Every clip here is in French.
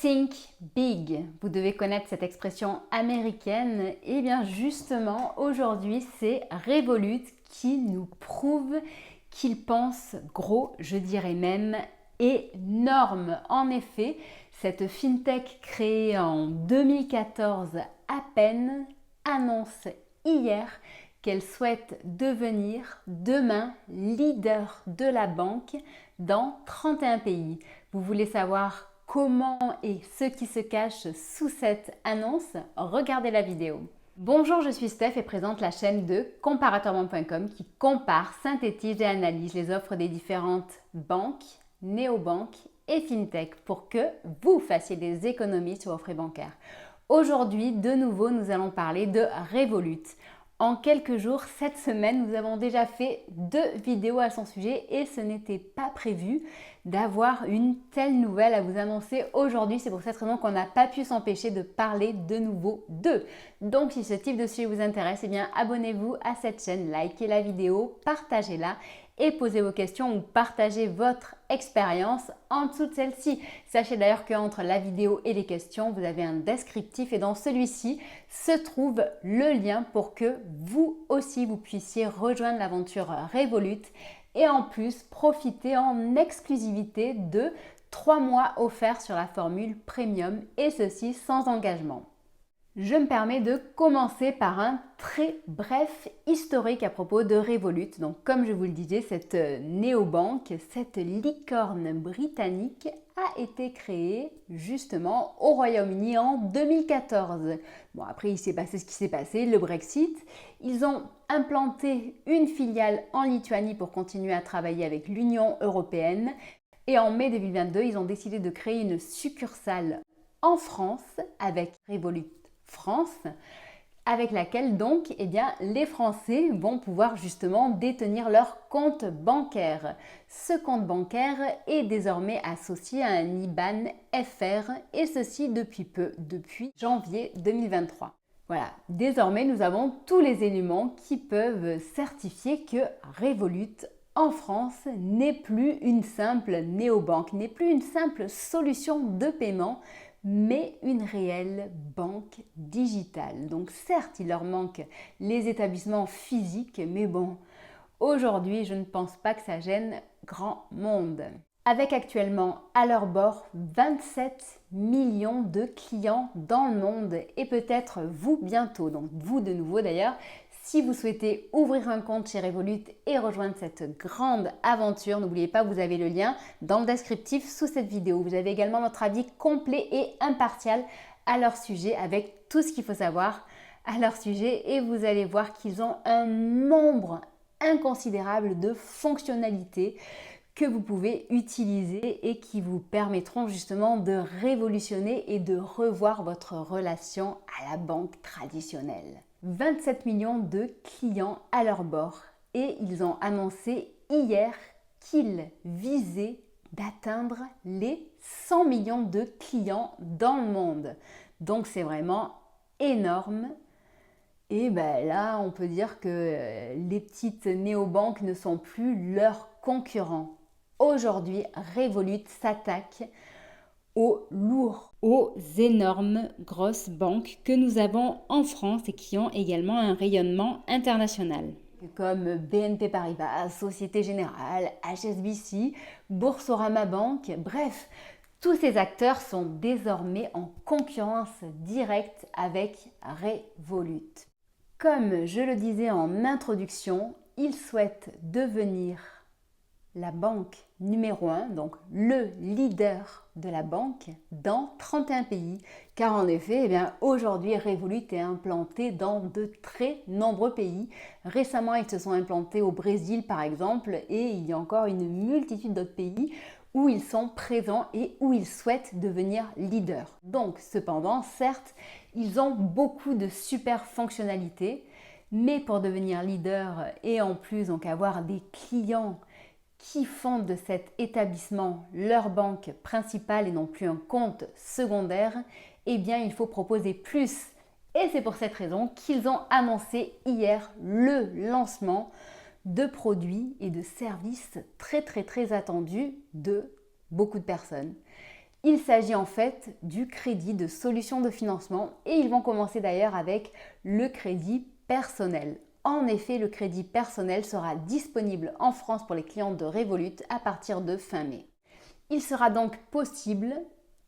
Think big. Vous devez connaître cette expression américaine. Et bien justement, aujourd'hui, c'est Revolut qui nous prouve qu'il pense gros, je dirais même énorme. En effet, cette fintech créée en 2014 à peine annonce hier qu'elle souhaite devenir demain leader de la banque dans 31 pays. Vous voulez savoir comment et ce qui se cache sous cette annonce? Regardez la vidéo. Bonjour, je suis Steph et présente la chaîne de comparatorbank.com qui compare, synthétise et analyse les offres des différentes banques, néobanques et fintech pour que vous fassiez des économies sur vos frais bancaires. Aujourd'hui, de nouveau, nous allons parler de Revolut. En quelques jours, cette semaine, nous avons déjà fait 2 vidéos à son sujet et ce n'était pas prévu d'avoir une telle nouvelle à vous annoncer aujourd'hui. C'est pour cette raison qu'on n'a pas pu s'empêcher de parler de nouveau d'eux. Donc, si ce type de sujet vous intéresse, eh bien, abonnez-vous à cette chaîne, likez la vidéo, partagez-la et posez vos questions ou partagez votre expérience en dessous de celle-ci. Sachez d'ailleurs qu'entre la vidéo et les questions, vous avez un descriptif et dans celui-ci se trouve le lien pour que vous aussi vous puissiez rejoindre l'aventure Revolut et en plus profiter en exclusivité de 3 mois offerts sur la formule Premium et ceci sans engagement. Je me permets de commencer par un très bref historique à propos de Revolut. Donc, comme je vous le disais, cette néobanque, cette licorne britannique a été créée justement au Royaume-Uni en 2014. Bon, après, il s'est passé ce qui s'est passé, le Brexit. Ils ont implanté une filiale en Lituanie pour continuer à travailler avec l'Union européenne. Et en mai 2022, ils ont décidé de créer une succursale en France avec Revolut France, avec laquelle donc les Français vont pouvoir justement détenir leur compte bancaire. Ce compte bancaire est désormais associé à un IBAN FR et ceci depuis peu, depuis janvier 2023. Voilà, désormais nous avons tous les éléments qui peuvent certifier que Revolut en France n'est plus une simple néobanque, n'est plus une simple solution de paiement, mais une réelle banque digitale. Donc certes, il leur manque les établissements physiques, mais bon, aujourd'hui, je ne pense pas que ça gêne grand monde. Avec actuellement à leur bord 27 millions de clients dans le monde et peut-être vous bientôt, donc vous de nouveau d'ailleurs, si vous souhaitez ouvrir un compte chez Revolut et rejoindre cette grande aventure, n'oubliez pas, vous avez le lien dans le descriptif sous cette vidéo. Vous avez également notre avis complet et impartial à leur sujet avec tout ce qu'il faut savoir à leur sujet et vous allez voir qu'ils ont un nombre inconsidérable de fonctionnalités que vous pouvez utiliser et qui vous permettront justement de révolutionner et de revoir votre relation à la banque traditionnelle. 27 millions de clients à leur bord et ils ont annoncé hier qu'ils visaient d'atteindre les 100 millions de clients dans le monde. Donc c'est vraiment énorme. Et ben là, on peut dire que les petites néobanques ne sont plus leurs concurrents. Aujourd'hui, Revolut s'attaque aux lourds, aux énormes grosses banques que nous avons en France et qui ont également un rayonnement international. Comme BNP Paribas, Société Générale, HSBC, Boursorama Bank, bref, tous ces acteurs sont désormais en concurrence directe avec Revolut. Comme je le disais en introduction, ils souhaitent devenir la banque numéro 1, donc le leader de la banque dans 31 pays. Car en effet, aujourd'hui, Revolut est implanté dans de très nombreux pays. Récemment, ils se sont implantés au Brésil par exemple et il y a encore une multitude d'autres pays où ils sont présents et où ils souhaitent devenir leaders. Donc, cependant, certes, ils ont beaucoup de super fonctionnalités, mais pour devenir leader et en plus donc avoir des clients qui font de cet établissement leur banque principale et non plus un compte secondaire, il faut proposer plus. Et c'est pour cette raison qu'ils ont annoncé hier le lancement de produits et de services très attendus de beaucoup de personnes. Il s'agit en fait du crédit de solution de financement et ils vont commencer d'ailleurs avec le crédit personnel. En effet, le crédit personnel sera disponible en France pour les clients de Revolut à partir de fin mai. Il sera donc possible,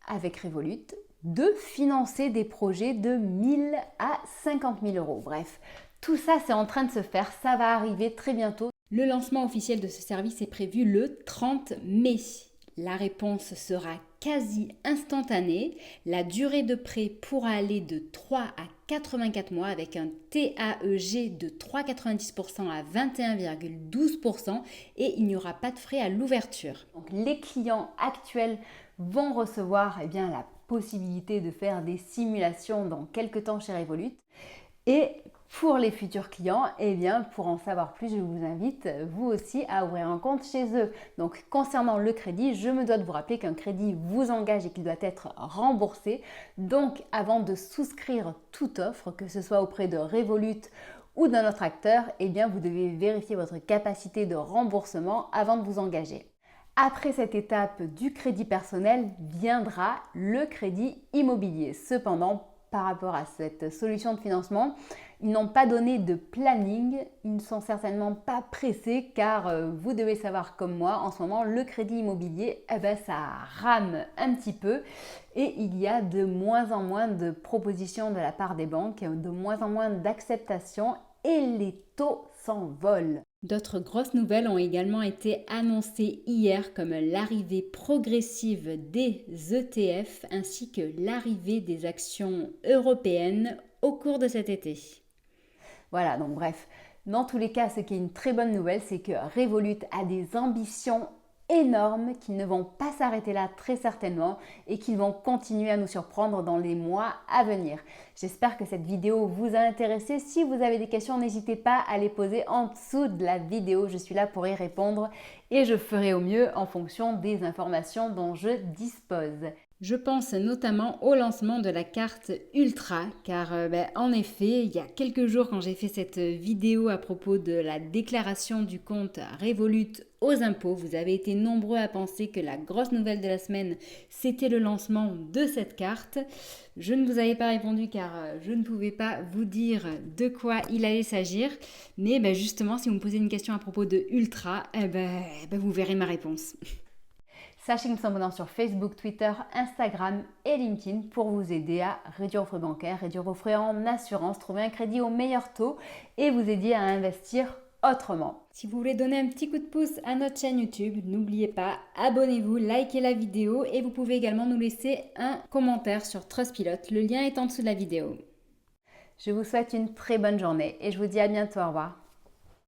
avec Revolut, de financer des projets de 1000 à 50 000 euros. Bref, tout ça c'est en train de se faire, ça va arriver très bientôt. Le lancement officiel de ce service est prévu le 30 mai. La réponse sera quasi instantanée. La durée de prêt pourra aller de 3 à 84 mois avec un TAEG de 3,90% à 21,12% et il n'y aura pas de frais à l'ouverture. Donc, les clients actuels vont recevoir la possibilité de faire des simulations dans quelques temps chez Revolut. Et pour les futurs clients, pour en savoir plus, je vous invite vous aussi à ouvrir un compte chez eux. Donc concernant le crédit, je me dois de vous rappeler qu'un crédit vous engage et qu'il doit être remboursé. Donc avant de souscrire toute offre, que ce soit auprès de Revolut ou d'un autre acteur, vous devez vérifier votre capacité de remboursement avant de vous engager. Après cette étape du crédit personnel viendra le crédit immobilier. Cependant, par rapport à cette solution de financement, ils n'ont pas donné de planning, ils ne sont certainement pas pressés car vous devez savoir comme moi, en ce moment, le crédit immobilier, ça rame un petit peu et il y a de moins en moins de propositions de la part des banques, de moins en moins d'acceptation et les taux s'envolent. D'autres grosses nouvelles ont également été annoncées hier comme l'arrivée progressive des ETF ainsi que l'arrivée des actions européennes au cours de cet été. Voilà, donc bref, dans tous les cas, ce qui est une très bonne nouvelle, c'est que Revolut a des ambitions énormes qui ne vont pas s'arrêter là très certainement et qui vont continuer à nous surprendre dans les mois à venir. J'espère que cette vidéo vous a intéressé. Si vous avez des questions, n'hésitez pas à les poser en dessous de la vidéo. Je suis là pour y répondre et je ferai au mieux en fonction des informations dont je dispose. Je pense notamment au lancement de la carte Ultra car en effet, il y a quelques jours quand j'ai fait cette vidéo à propos de la déclaration du compte Revolut aux impôts, vous avez été nombreux à penser que la grosse nouvelle de la semaine, c'était le lancement de cette carte. Je ne vous avais pas répondu car je ne pouvais pas vous dire de quoi il allait s'agir. Mais justement, si vous me posez une question à propos de Ultra, vous verrez ma réponse. Sachez que nous sommes sur Facebook, Twitter, Instagram et LinkedIn pour vous aider à réduire vos frais bancaires, réduire vos frais en assurance, trouver un crédit au meilleur taux et vous aider à investir autrement. Si vous voulez donner un petit coup de pouce à notre chaîne YouTube, n'oubliez pas, abonnez-vous, likez la vidéo et vous pouvez également nous laisser un commentaire sur Trustpilot. Le lien est en dessous de la vidéo. Je vous souhaite une très bonne journée et je vous dis à bientôt. Au revoir.